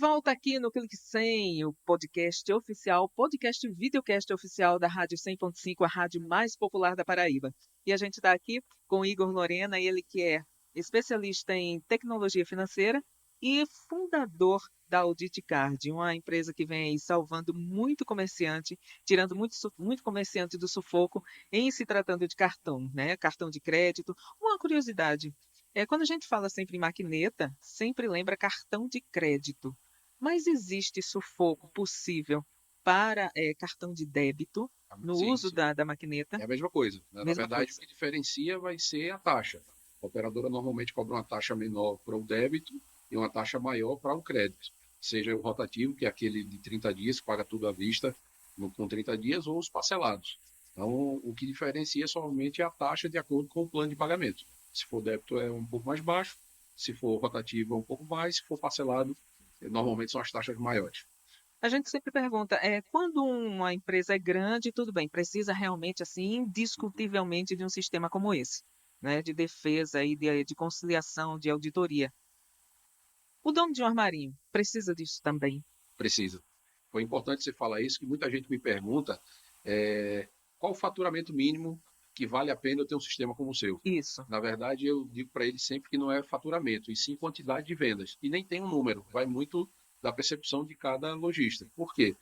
volta aqui no Clique 100, o podcast oficial, podcast videocast oficial da Rádio 100.5, a rádio mais popular da Paraíba. E a gente está aqui com o Igor Lorena, ele que é especialista em tecnologia financeira e fundador da Audit Card, uma empresa que vem aí salvando muito comerciante, tirando muito comerciante do sufoco em se tratando de cartão, né? Cartão de crédito. Uma curiosidade, quando a gente fala sempre em maquineta, sempre lembra cartão de crédito. Mas existe sufoco possível para cartão de débito no Sim, uso sim. da maquineta? É a mesma coisa, né? Na Mesma verdade, o coisa. que diferencia vai ser a taxa. A operadora normalmente cobra uma taxa menor para o débito e uma taxa maior para o crédito. Seja o rotativo, que é aquele de 30 dias, que paga tudo à vista com 30 dias, ou os parcelados. Então, o que diferencia somente é a taxa de acordo com o plano de pagamento. Se for débito, é um pouco mais baixo. Se for rotativo, é um pouco mais. Se for parcelado, normalmente são as taxas maiores. A gente sempre pergunta, quando uma empresa é grande, tudo bem, precisa realmente, assim, indiscutivelmente de um sistema como esse, né, de defesa e de conciliação, de auditoria. O dono de um armarinho precisa disso também. Precisa. Foi importante você falar isso, que muita gente me pergunta qual o faturamento mínimo que vale a pena eu ter um sistema como o seu. Isso. Na verdade, eu digo para eles sempre que não é faturamento, e sim quantidade de vendas. E nem tem um número, vai muito da percepção de cada lojista. Por quê?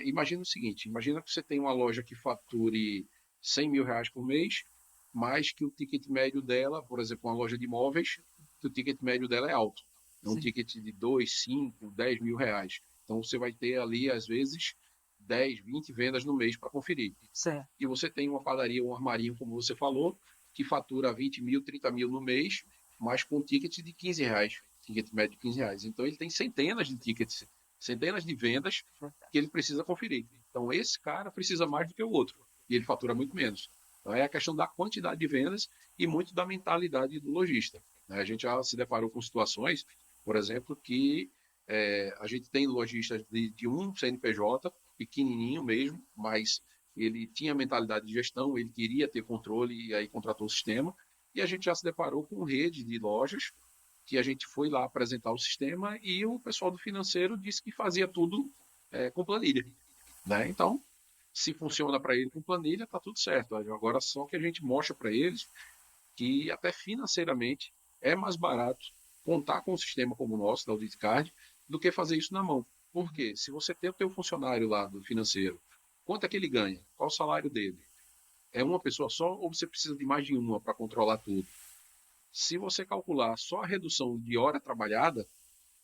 Imagina o seguinte, imagina que você tem uma loja que fature 100 mil reais por mês, mas que o ticket médio dela, por exemplo, uma loja de imóveis, que o ticket médio dela é alto. É um Sim, ticket de 2, 5, 10 mil reais. Então você vai ter ali, às vezes, 10, 20 vendas no mês para conferir. certo. E você tem uma padaria, um armarinho, como você falou, que fatura 20 mil, 30 mil no mês, mas com um ticket de 15 reais, ticket médio de 15 reais. Então ele tem centenas de tickets, centenas de vendas que ele precisa conferir. Então esse cara precisa mais do que o outro, e ele fatura muito menos. Então é a questão da quantidade de vendas e muito da mentalidade do lojista. A gente já se deparou com situações, por exemplo, que a gente tem lojistas de um CNPJ, pequenininho mesmo, mas ele tinha mentalidade de gestão, ele queria ter controle e aí contratou o sistema. E a gente já se deparou com rede de lojas que a gente foi lá apresentar o sistema e o pessoal do financeiro disse que fazia tudo com planilha. Né? Então, se funciona para ele com planilha, está tudo certo. Agora só que a gente mostra para eles que até financeiramente é mais barato contar com um sistema como o nosso, da Audit Card, do que fazer isso na mão. Por quê? Se você tem o teu funcionário lá do financeiro, quanto é que ele ganha? Qual o salário dele? É uma pessoa só ou você precisa de mais de uma para controlar tudo? Se você calcular só a redução de hora trabalhada,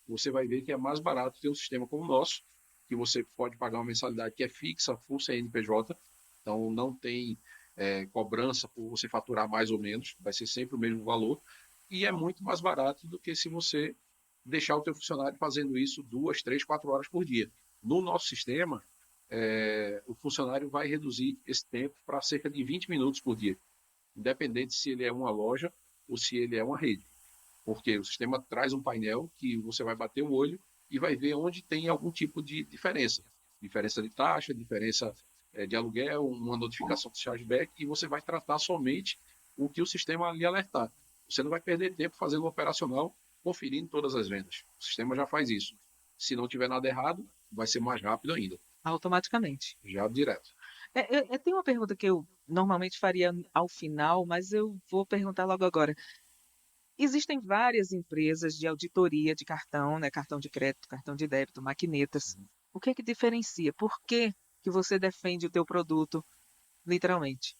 você vai ver que é mais barato ter um sistema como o nosso, que você pode pagar uma mensalidade que é fixa, full CNPJ, então não tem cobrança por você faturar mais ou menos, vai ser sempre o mesmo valor, e é muito mais barato do que se você deixar o teu funcionário fazendo isso 2, 3, 4 horas por dia. No nosso sistema, o funcionário vai reduzir esse tempo para cerca de 20 minutos por dia, independente se ele é uma loja ou se ele é uma rede. Porque o sistema traz um painel que você vai bater o olho e vai ver onde tem algum tipo de diferença. Diferença de taxa, diferença de aluguel, uma notificação de chargeback, e você vai tratar somente o que o sistema lhe alertar. Você não vai perder tempo fazendo o operacional, conferindo todas as vendas. O sistema já faz isso. Se não tiver nada errado, vai ser mais rápido ainda, Automaticamente. já direto. Tem uma pergunta que eu normalmente faria ao final, mas eu vou perguntar logo agora. Existem várias empresas de auditoria de cartão, né? Cartão de crédito, cartão de débito, maquinetas. O que é que diferencia? Por que você defende o teu produto, literalmente?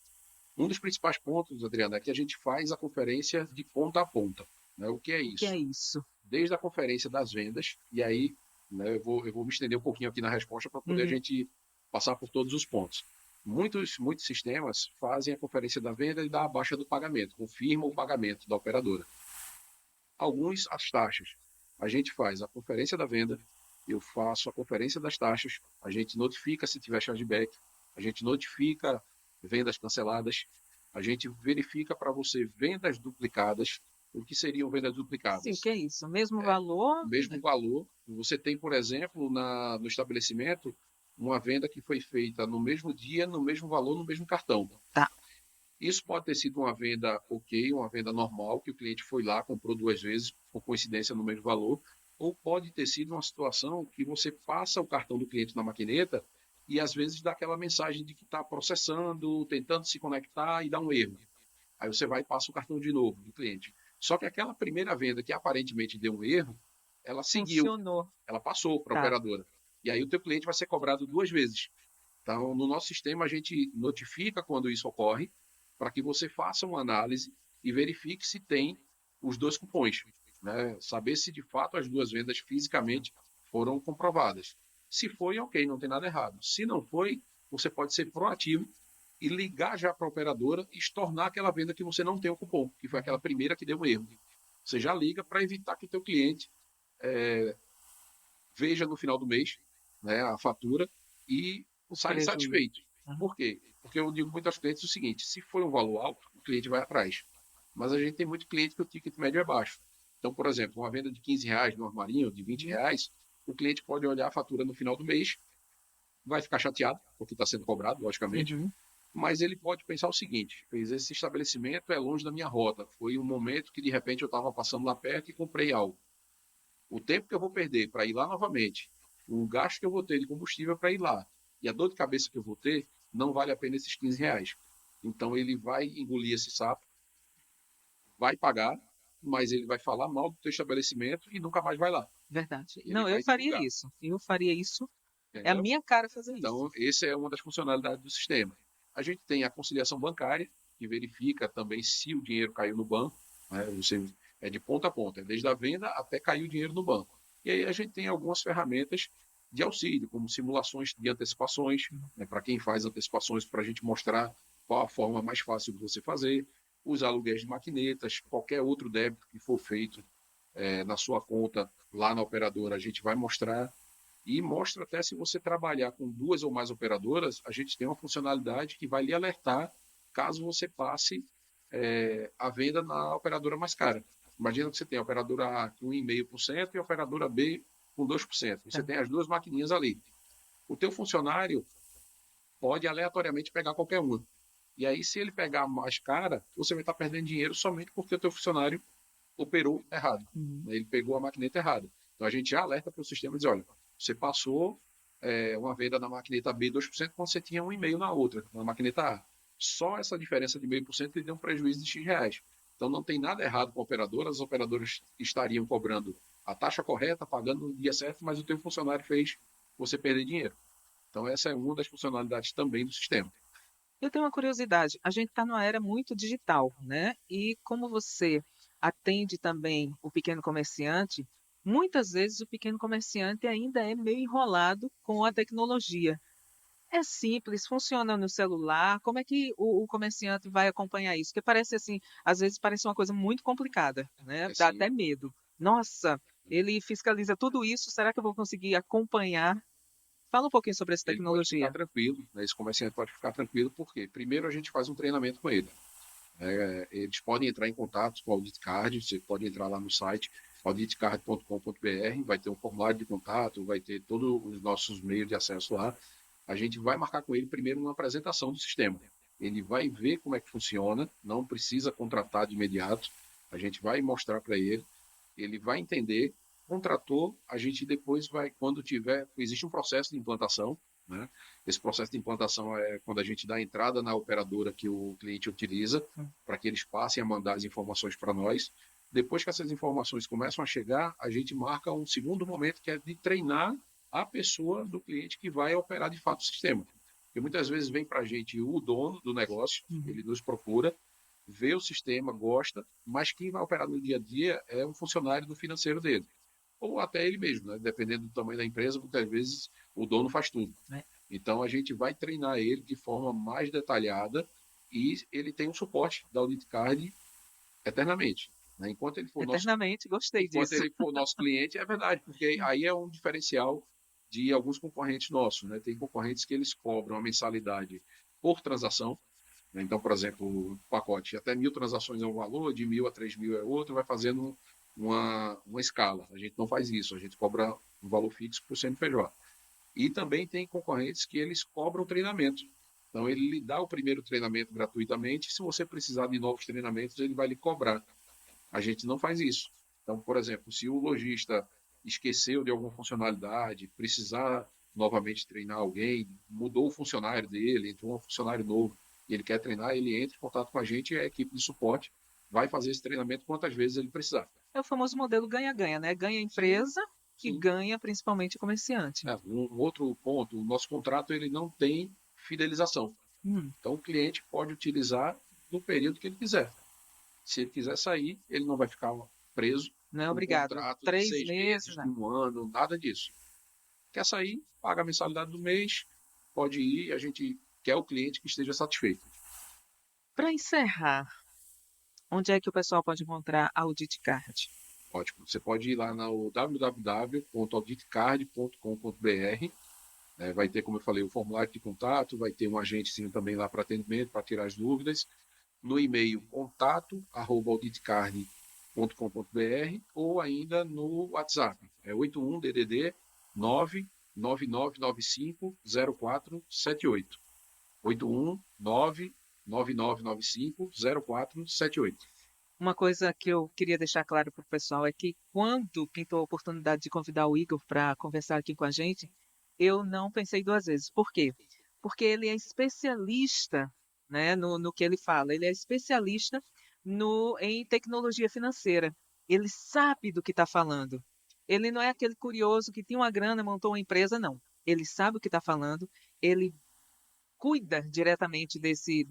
Um dos principais pontos, Adriana, é que a gente faz a conferência de ponta a ponta. Né? O que é O que é isso? isso? Desde a conferência das vendas, e aí né, eu vou me estender um pouquinho aqui na resposta para poder a Uhum. gente passar por todos os pontos. Muitos sistemas fazem a conferência da venda e da baixa do pagamento, confirmam o pagamento da operadora. Alguns, as taxas. A gente faz a conferência da venda, eu faço a conferência das taxas, a gente notifica se tiver chargeback, a gente notifica vendas canceladas, a gente verifica para você vendas duplicadas. O que seriam vendas Sim, o duplicadas? que é isso? Mesmo valor? O mesmo valor. Você tem, por exemplo, no estabelecimento, uma venda que foi feita no mesmo dia, no mesmo valor, no mesmo cartão. Tá. Isso pode ter sido uma venda ok, uma venda normal, que o cliente foi lá, comprou duas vezes, por coincidência no mesmo valor, ou pode ter sido uma situação que você passa o cartão do cliente na maquineta e às vezes dá aquela mensagem de que está processando, tentando se conectar e dá um erro. Aí você vai e passa o cartão de novo do cliente. Só que aquela primeira venda que aparentemente deu um erro, ela seguiu, Funcionou. ela passou para a Tá. operadora. E aí o teu cliente vai ser cobrado 2 vezes. Então, no nosso sistema, a gente notifica quando isso ocorre, para que você faça uma análise e verifique se tem os dois cupons, né? Saber se de fato as duas vendas fisicamente foram comprovadas. Se foi, ok, não tem nada errado. Se não foi, você pode ser proativo e ligar já para a operadora e estornar aquela venda que você não tem o cupom, que foi aquela primeira que deu um erro. Você já liga para evitar que o teu cliente veja no final do mês, né, a fatura e O saia prejuízo. insatisfeito. Por quê? Porque eu digo muito aos clientes o seguinte: se for um valor alto, o cliente vai atrás. Mas a gente tem muito cliente que o ticket médio é baixo. Então, por exemplo, uma venda de R$ 15 no armarinho, de R$ 20, o cliente pode olhar a fatura no final do mês, vai ficar chateado, porque está sendo cobrado, logicamente, Uhum. mas ele pode pensar o seguinte: esse estabelecimento é longe da minha rota. Foi um momento que de repente eu estava passando lá perto e comprei algo. O tempo que eu vou perder para ir lá novamente, o gasto que eu vou ter de combustível para ir lá e a dor de cabeça que eu vou ter, não vale a pena esses R$ 15. Então ele vai engolir esse sapo, vai pagar, mas ele vai falar mal do teu estabelecimento e nunca mais vai lá. Verdade. Ele Não, eu vai faria divulgar, isso. Eu faria isso. É a entendeu? minha cara fazer isso. Então, essa é uma das funcionalidades do sistema. A gente tem a conciliação bancária, que verifica também se o dinheiro caiu no banco, né? Você é de ponta a ponta, desde a venda até cair o dinheiro no banco. E aí a gente tem algumas ferramentas de auxílio, como simulações de antecipações, né, para quem faz antecipações, para a gente mostrar qual a forma mais fácil de você fazer, os aluguéis de maquinetas, qualquer outro débito que for feito na sua conta lá na operadora, a gente vai mostrar e mostra até se você trabalhar com duas ou mais operadoras, a gente tem uma funcionalidade que vai lhe alertar caso você passe a venda na operadora mais cara. Imagina que você tem a operadora A com 1,5% e a operadora B com 2%. Você Tá. tem as duas maquininhas ali. O teu funcionário pode aleatoriamente pegar qualquer uma. E aí, se ele pegar a mais cara, você vai estar perdendo dinheiro somente porque o teu funcionário operou errado. Uhum. Ele pegou a maquineta errada. Então a gente já alerta para o sistema e diz: olha, você passou uma venda na maquineta B 2% quando você tinha um e-mail na outra, na maquineta A. Só essa diferença de 0,5% lhe deu um prejuízo de X reais. Então não tem nada errado com a operadora, as operadoras estariam cobrando a taxa correta, pagando no dia certo, mas o teu funcionário fez você perder dinheiro. Então essa é uma das funcionalidades também do sistema. Eu tenho uma curiosidade. A gente está numa era muito digital, né? E como você atende também o pequeno comerciante, muitas vezes o pequeno comerciante ainda é meio enrolado com a tecnologia. É simples, funciona no celular. Como é que o comerciante vai acompanhar isso? Porque parece assim, às vezes parece uma coisa muito complicada, né? É Dá sim, até medo. Nossa, ele fiscaliza tudo isso, será que eu vou conseguir acompanhar? Fala um pouquinho sobre essa ele pode ficar tecnologia. tranquilo, né? Esse comerciante pode ficar tranquilo, porque primeiro a gente faz um treinamento com ele. Eles podem entrar em contato com o Audit Card, você pode entrar lá no site auditcard.com.br, vai ter um formulário de contato, vai ter todos os nossos meios de acesso lá. A gente vai marcar com ele primeiro uma apresentação do sistema. Ele vai ver como é que funciona, não precisa contratar de imediato. A gente vai mostrar para ele, ele vai entender, contratou, a gente depois vai, quando tiver, existe um processo de implantação, né? Esse processo de implantação é quando a gente dá a entrada na operadora que o cliente utiliza, para que eles passem a mandar as informações para nós. Depois que essas informações começam a chegar, a gente marca um segundo momento que é de treinar a pessoa do cliente que vai operar de fato o sistema. Porque muitas vezes vem para a gente o dono do negócio, Uhum. ele nos procura, vê o sistema, gosta, mas quem vai operar no dia a dia é um funcionário do financeiro dele. Ou até ele mesmo, né? Dependendo do tamanho da empresa, muitas vezes o dono faz tudo. Né? Então a gente vai treinar ele de forma mais detalhada e ele tem um suporte da Audit Card eternamente. Né? Eternamente, gostei Enquanto disso. ele for nosso cliente, é verdade, porque aí é um diferencial de alguns concorrentes nossos. Né? Tem concorrentes que eles cobram a mensalidade por transação. Né? Então, por exemplo, o pacote até 1.000 transações é um valor, de 1.000 a 3.000 é outro, vai fazendo uma escala. A gente não faz isso, a gente cobra um valor fixo para o CNPJ. E também tem concorrentes que eles cobram treinamento. Então, ele lhe dá o primeiro treinamento gratuitamente. Se você precisar de novos treinamentos, ele vai lhe cobrar. A gente não faz isso. Então, por exemplo, se o lojista esqueceu de alguma funcionalidade, precisar novamente treinar alguém, mudou o funcionário dele, entrou um funcionário novo e ele quer treinar, ele entra em contato com a gente e a equipe de suporte vai fazer esse treinamento quantas vezes ele precisar. É o famoso modelo ganha-ganha, né? Ganha a Sim, empresa e sim. ganha principalmente o comerciante. Um outro ponto, o nosso contrato ele não tem fidelização. Hum, Então o cliente pode utilizar no período que ele quiser. Se ele quiser sair, ele não vai ficar preso não é com um obrigado. contrato de 3 meses, 6 meses, de né? um ano, nada disso. Quer sair, paga a mensalidade do mês, pode ir, a gente quer o cliente que esteja satisfeito. Para encerrar, onde é que o pessoal pode encontrar a Audit Card? Ótimo. Você pode ir lá no www.auditcard.com.br. Vai ter, como eu falei, o formulário de contato, vai ter um agentezinho também lá para atendimento, para tirar as dúvidas. No e-mail contato@auditcard.com.br ou ainda no WhatsApp. É 81 DDD 999950478. 81 999950478. Uma coisa que eu queria deixar claro para o pessoal é que quando pintou a oportunidade de convidar o Igor para conversar aqui com a gente, eu não pensei duas vezes. Por quê? Porque ele é especialista, né, no que ele fala. Ele é especialista em tecnologia financeira. Ele sabe do que está falando. Ele não é aquele curioso que tinha uma grana, montou uma empresa, não. Ele sabe o que está falando, ele cuida diretamente desse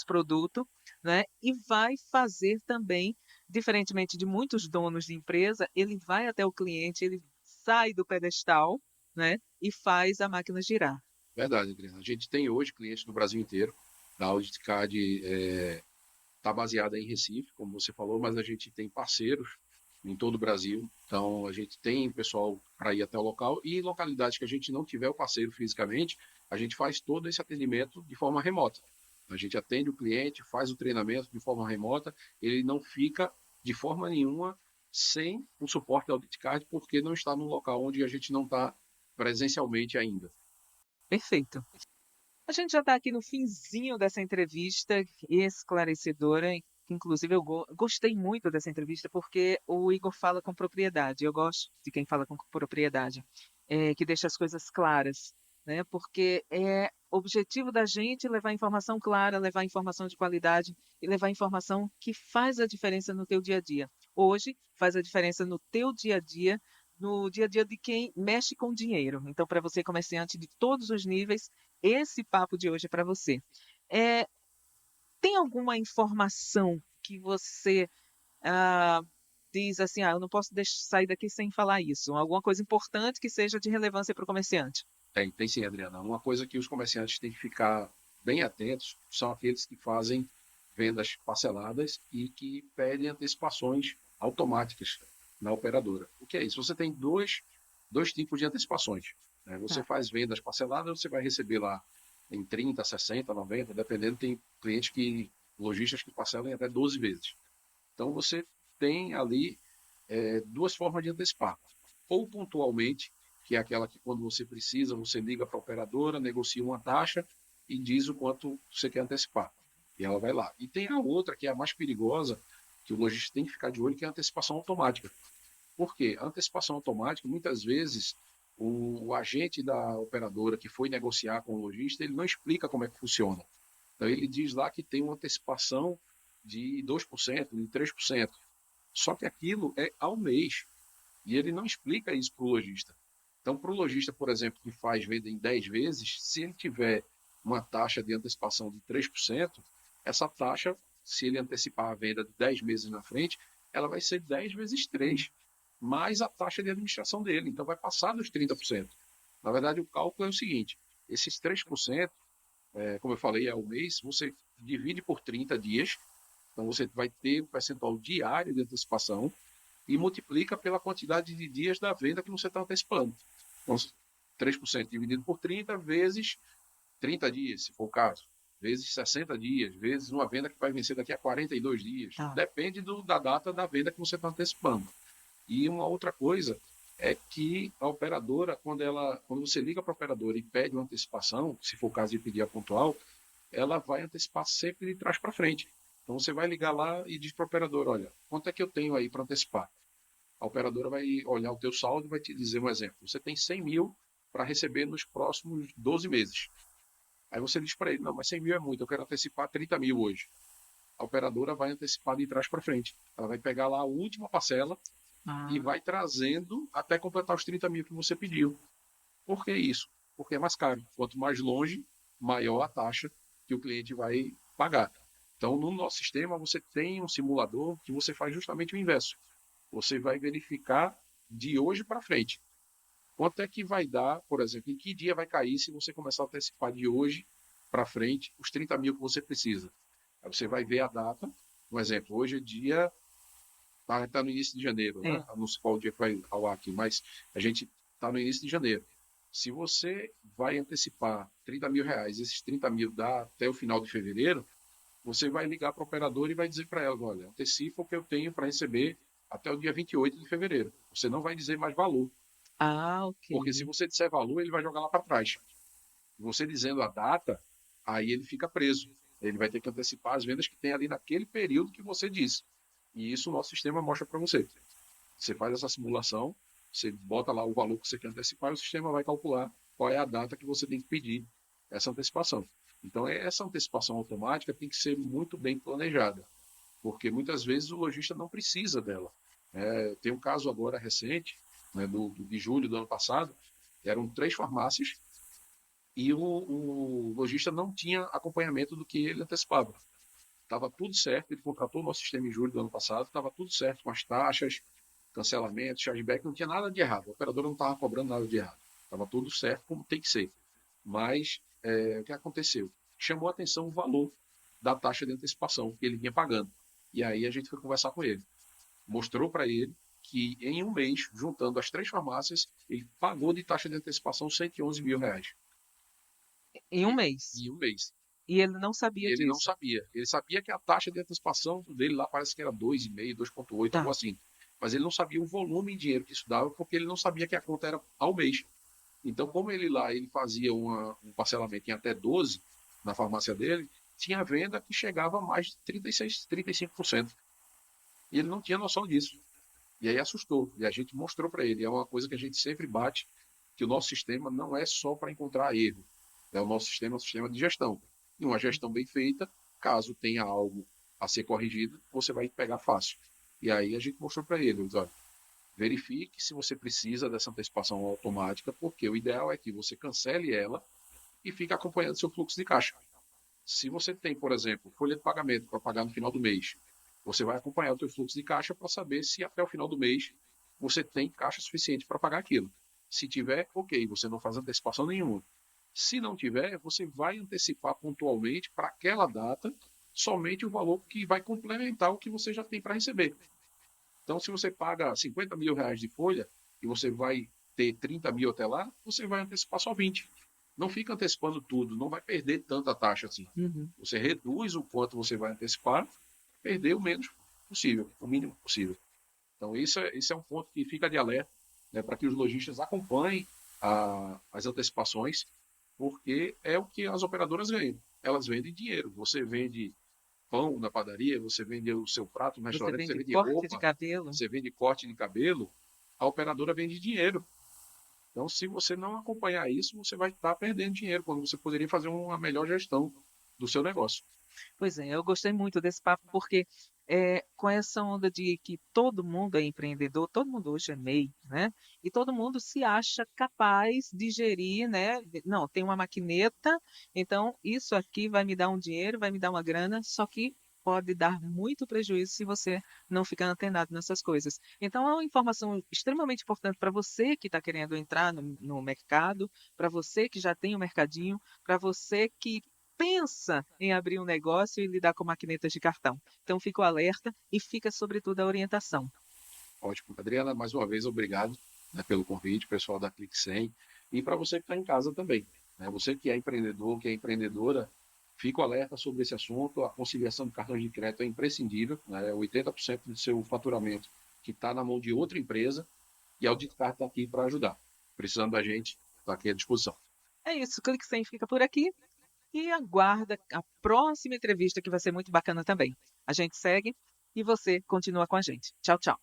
produto, né? E vai fazer também, diferentemente de muitos donos de empresa, ele vai até o cliente, ele sai do pedestal, né? E faz a máquina girar. Verdade, Adriana. A gente tem hoje clientes no Brasil inteiro. A Audit Card está baseada em Recife, como você falou, mas a gente tem parceiros em todo o Brasil. Então, a gente tem pessoal para ir até o local e localidades que a gente não tiver o parceiro fisicamente, a gente faz todo esse atendimento de forma remota. A gente atende o cliente, faz o treinamento de forma remota, ele não fica de forma nenhuma sem o suporte da Audit Card, porque não está no local onde a gente não está presencialmente ainda. Perfeito. A gente já está aqui no finzinho dessa entrevista esclarecedora. Inclusive, eu gostei muito dessa entrevista porque o Igor fala com propriedade. Eu gosto de quem fala com propriedade, que deixa as coisas claras, né? Porque é objetivo da gente levar informação clara, levar informação de qualidade e levar informação que faz a diferença no teu dia a dia. Hoje, faz a diferença no teu dia a dia, no dia a dia de quem mexe com dinheiro. Então, para você, comerciante de todos os níveis, esse papo de hoje é para você. É, tem alguma informação que você ah, diz assim, eu não posso sair daqui sem falar isso? Alguma coisa importante que seja de relevância para o comerciante? Tem sim, Adriana. Uma coisa que os comerciantes têm que ficar bem atentos são aqueles que fazem vendas parceladas e que pedem antecipações automáticas na operadora. O que é isso? Você tem dois tipos de antecipações. Né? Você Tá. faz vendas parceladas, você vai receber lá em 30, 60, 90, dependendo, tem clientes que, lojistas que parcelam em até 12 vezes. Então você tem ali duas formas de antecipar. Ou pontualmente, que é aquela que quando você precisa, você liga para a operadora, negocia uma taxa e diz o quanto você quer antecipar. E ela vai lá. E tem a outra, que é a mais perigosa, que o lojista tem que ficar de olho, que é a antecipação automática. Por quê? A antecipação automática, muitas vezes, o agente da operadora que foi negociar com o lojista, ele não explica como é que funciona. Então ele diz lá que tem uma antecipação de 2%, de 3%. Só que aquilo é ao mês. E ele não explica isso para o lojista. Então, para o lojista, por exemplo, que faz venda em 10 vezes, se ele tiver uma taxa de antecipação de 3%, essa taxa, se ele antecipar a venda de 10 meses na frente, ela vai ser 10 vezes 3, mais a taxa de administração dele. Então, vai passar dos 30%. Na verdade, o cálculo é o seguinte: esses 3%, como eu falei, é o mês, você divide por 30 dias, então você vai ter o percentual diário de antecipação, e multiplica pela quantidade de dias da venda que você está antecipando. Então, 3% dividido por 30 vezes 30 dias, se for o caso, vezes 60 dias, vezes uma venda que vai vencer daqui a 42 dias. Tá. Depende da data da venda que você está antecipando. E uma outra coisa é que a operadora, quando você liga para a operadora e pede uma antecipação, se for o caso de pedir a pontual, ela vai antecipar sempre de trás para frente. Então você vai ligar lá e diz para o operador, olha, quanto é que eu tenho aí para antecipar? A operadora vai olhar o teu saldo e vai te dizer um exemplo. Você tem 100 mil para receber nos próximos 12 meses. Aí você diz para ele, não, mas 100 mil é muito, eu quero antecipar 30 mil hoje. A operadora vai antecipar de trás para frente. Ela vai pegar lá a última parcela e Ah, vai trazendo até completar os 30 mil que você pediu. Por que isso? Porque é mais caro. Quanto mais longe, maior a taxa que o cliente vai pagar. Então, no nosso sistema, você tem um simulador que você faz justamente o inverso. Você vai verificar de hoje para frente. Quanto é que vai dar, por exemplo, em que dia vai cair se você começar a antecipar de hoje para frente os 30 mil que você precisa. Aí você vai ver a data. Um exemplo, hoje é dia. Tá no início de janeiro, né? é. Não sei qual dia que vai ao ar aqui, mas a gente está no início de janeiro. Se você vai antecipar 30 mil reais, esses 30 mil dá até o final de fevereiro, você vai ligar para a operadora e vai dizer para ela, olha, antecipa o que eu tenho para receber até o dia 28 de fevereiro. Você não vai dizer mais valor, Ah, porque se ok. você disser valor, ele vai jogar lá para trás. Você dizendo a data, aí ele fica preso. Ele vai ter que antecipar as vendas que tem ali naquele período que você disse. E isso o nosso sistema mostra para você. Você faz essa simulação, você bota lá o valor que você quer antecipar e o sistema vai calcular qual é a data que você tem que pedir essa antecipação. Então, essa antecipação automática tem que ser muito bem planejada, porque muitas vezes o lojista não precisa dela. Tem um caso agora recente, né, de julho do ano passado, eram 3 farmácias e o lojista não tinha acompanhamento do que ele antecipava. Estava tudo certo, ele contratou o nosso sistema em julho do ano passado, estava tudo certo com as taxas, cancelamento, chargeback, não tinha nada de errado. A operadora não estava cobrando nada de errado. Estava tudo certo como tem que ser. Mas o que aconteceu? Chamou a atenção o valor da taxa de antecipação que ele vinha pagando. E aí a gente foi conversar com ele. Mostrou para ele que em um mês, juntando as 3 farmácias, ele pagou de taxa de antecipação 111 mil reais. Em um mês. Em um mês. E ele não E sabia ele não disso. sabia. Ele sabia que a taxa de antecipação dele lá parece que era 2,5, 2,8, algo Tá. assim. Mas ele não sabia o volume em dinheiro que isso dava, porque ele não sabia que a conta era ao mês. Então, como ele lá ele fazia um parcelamento em até 12 na farmácia dele, tinha venda que chegava a mais de 36, 35%. E ele não tinha noção disso. E aí assustou. E a gente mostrou para ele. É uma coisa que a gente sempre bate, que o nosso sistema não é só para encontrar erro. O nosso sistema é um sistema de gestão. E uma gestão bem feita, caso tenha algo a ser corrigido, você vai pegar fácil. E aí a gente mostrou para ele, olha, verifique se você precisa dessa antecipação automática, porque o ideal é que você cancele ela e fique acompanhando seu fluxo de caixa. Se você tem, por exemplo, folha de pagamento para pagar no final do mês, você vai acompanhar o seu fluxo de caixa para saber se até o final do mês você tem caixa suficiente para pagar aquilo. Se tiver, ok, você não faz antecipação nenhuma. Se não tiver, você vai antecipar pontualmente para aquela data somente o valor que vai complementar o que você já tem para receber. Então, se você paga 50 mil reais de folha e você vai ter 30 mil até lá, você vai antecipar só 20. Não fica antecipando tudo, não vai perder tanta taxa assim. Uhum. Você reduz o quanto você vai antecipar, perder o menos possível, o mínimo possível. Então, isso é um ponto que fica de alerta, né, para que os lojistas acompanhem as antecipações, porque é o que as operadoras ganham. Elas vendem dinheiro. Você vende pão na padaria, você vende o seu prato no Você restaurante, você vende vende corte de roupa, cabelo? você vende corte de cabelo, a operadora vende dinheiro. Então, se você não acompanhar isso, você vai estar perdendo dinheiro, quando você poderia fazer uma melhor gestão do seu negócio. Pois é, eu gostei muito desse papo porque com essa onda de que todo mundo é empreendedor, todo mundo hoje é MEI, né? E todo mundo se acha capaz de gerir, né? Não, tem uma maquineta, então isso aqui vai me dar um dinheiro, vai me dar uma grana, só que pode dar muito prejuízo se você não ficar antenado nessas coisas. Então, é uma informação extremamente importante para você que está querendo entrar no mercado, para você que já tem o mercadinho, para você que pensa em abrir um negócio e lidar com maquinetas de cartão. Então, fica o alerta e fica, sobretudo, a orientação. Ótimo. Adriana, mais uma vez, obrigado, né, pelo convite, pessoal da ClickSem. E para você que está em casa também. Né? Você que é empreendedor, que é empreendedora, fica alerta sobre esse assunto. A conciliação de cartões de crédito é imprescindível. Né? 80% do seu faturamento que está na mão de outra empresa, e a Auditcard está aqui para ajudar. Precisando da gente, está aqui à disposição. É isso, o Clique 100 fica por aqui e aguarda a próxima entrevista que vai ser muito bacana também. A gente segue e você continua com a gente. Tchau, tchau.